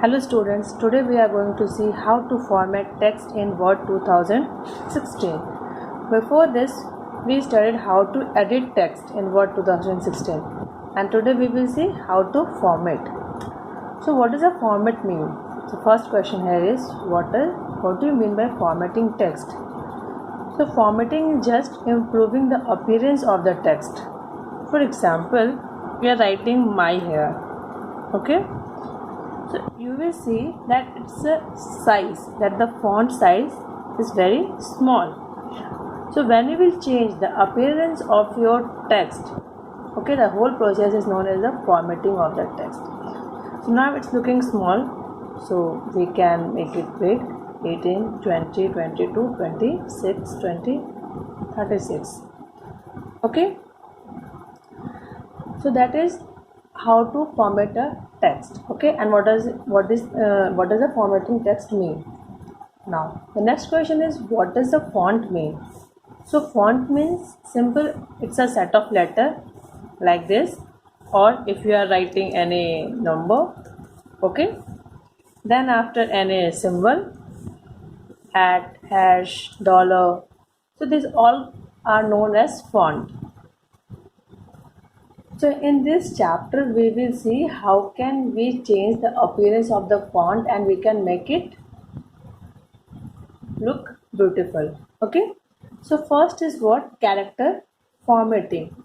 Hello students, today we are going to see how to format text in Word 2016. Before this, we studied how to edit text in Word 2016 and today we will see how to format. So what does a format mean? So first question here is what do you mean by formatting text? So formatting is just improving the appearance of the text. For example, we are writing my here, okay? So you will see that it's a size, that the font size is very small. So when you will change the appearance of your text, okay, the whole process is known as the formatting of the text. So now it's looking small, so we can make it big, 18, 20, 22, 26, 20, 36. Okay, so that is how to format a text. Okay, and what does a formatting text mean? Now the next question is what does the font mean? So font means simple, it's a set of letter like this, or if you are writing any number, okay, then after any symbol, at, hash, dollar, so these all are known as font. So in this chapter we will see how can we change the appearance of the font and we can make it look beautiful. Okay, so first is what? Character formatting.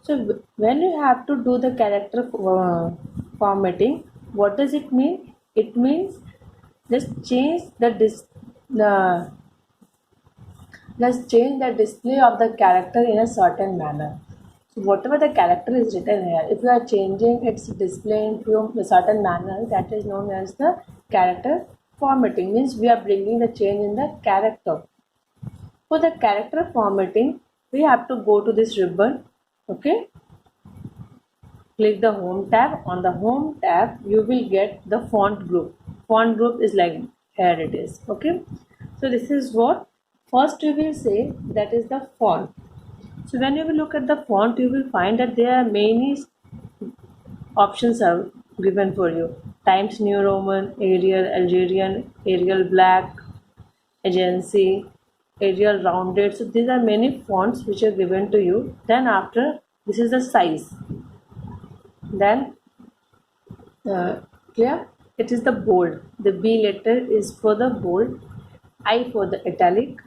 So when you have to do the character formatting, what does it mean? It means just change the display of the character in a certain manner. So whatever the character is written here, if you are changing its display into a certain manner, that is known as the character formatting. Means we are bringing the change in the character. For the character formatting, we have to go to this ribbon. Okay, click the home tab. On the home tab, you will get the font group. Font group is like here it is. Okay, so this is what first we will say, that is the font. So when you will look at the font, you will find that there are many options are given for you. Times New Roman, Arial, Algerian, Arial Black, Agency, Arial Rounded. So these are many fonts which are given to you. Then after, this is the size. Then clear? It is the bold. The B letter is for the bold, I for the italic.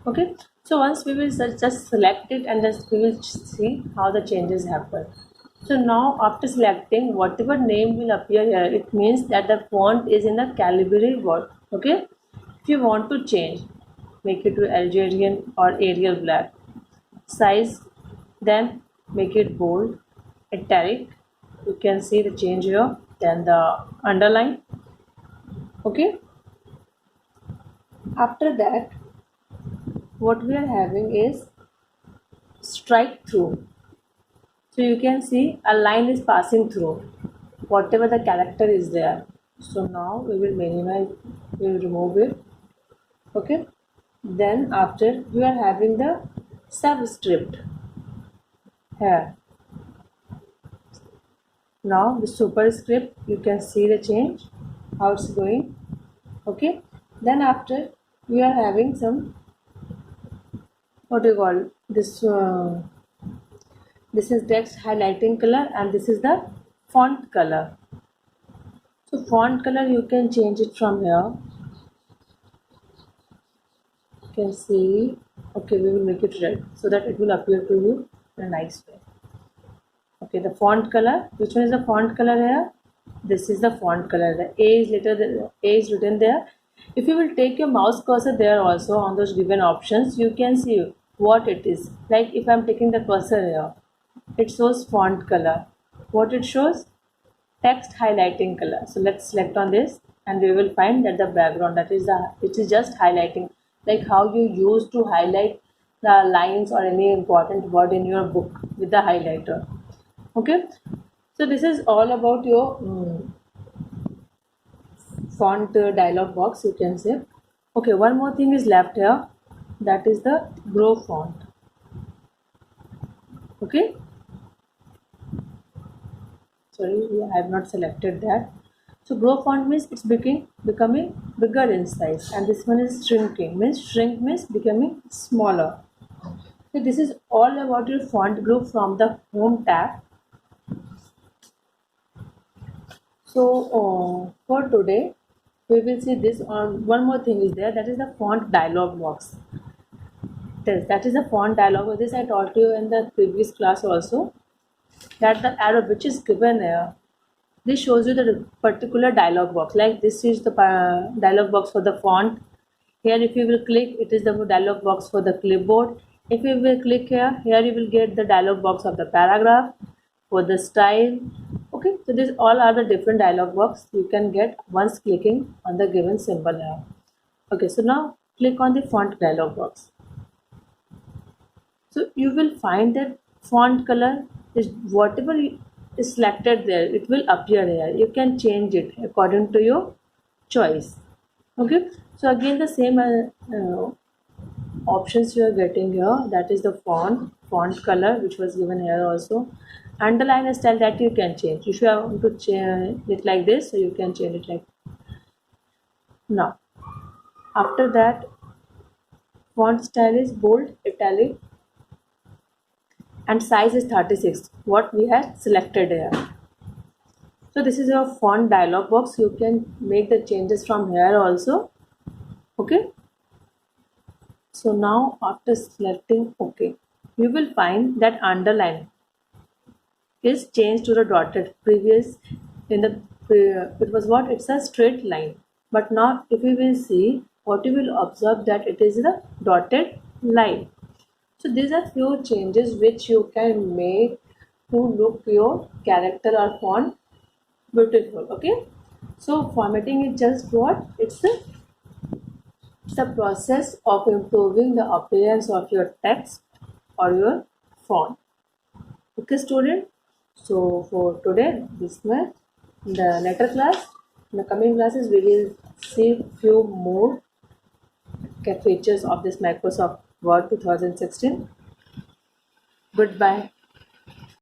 Okay, so once we will just select it and just we will see how the changes happen. So now after selecting, whatever name will appear here, it means that the font is in the Calibri word. Okay, if you want to change, make it to Algerian or Arial Black. Size, then make it bold, italic. You can see the change here. Then the underline. Okay, after that, what we are having is strike through. So you can see a line is passing through whatever the character is there. So now we will minimize, we will remove it. Okay, then after we are having the subscript here. Now the superscript, you can see the change how it's going. Okay, then after we are having some, what do you call this, this is text highlighting color and this is the font color. So font color you can change it from here. You can see, okay, we will make it red so that it will appear to you in a nice way. Okay, the font color, which one is the font color here? This is the font color. The A is written there. If you will take your mouse cursor there also on those given options, you can see what it is. Like if I am taking the cursor here, it shows font color. What it shows? Text highlighting color. So let's select on this and we will find that the background, that is it is just highlighting, like how you used to highlight the lines or any important word in your book with the highlighter. Okay, so this is all about your font dialog box, you can say. Okay, one more thing is left here, that is the grow font. Okay, sorry, I have not selected that. So grow font means it's becoming bigger in size, and this one is shrinking means shrink means becoming smaller. So this is all about your font group from the home tab. So for today we will see this on one more thing is there, that is the font dialog box. Yes, that is the font dialog. This I taught you in the previous class also, that the arrow which is given here, this shows you the particular dialog box. Like this is the dialog box for the font. Here if you will click, it is the dialog box for the clipboard. If you will click here, you will get the dialog box of the paragraph, for the style. Okay, so these all are the different dialog box you can get once clicking on the given symbol here. Okay, so now click on the font dialog box. So you will find that font color is whatever is selected there, it will appear here. You can change it according to your choice. Okay, so again the same options you are getting here, that is the font color which was given here also. Underline style that you can change. If you want to change it like this, so you can change it like now. After that, font style is bold, italic, and size is 36, what we have selected here. So this is your font dialog box. You can make the changes from here also. Okay, so now after selecting OK, you will find that underline is changed to the dotted. Previous in the it was what, it's a straight line, but now if you will see, what you will observe that it is the dotted line. So these are few changes which you can make to look your character or font beautiful. Okay, so formatting is just what, it's the process of improving the appearance of your text or your font. Okay student, so for today this much. In the later class, in the coming classes, we will see few more features of this Microsoft Word 2016. Goodbye.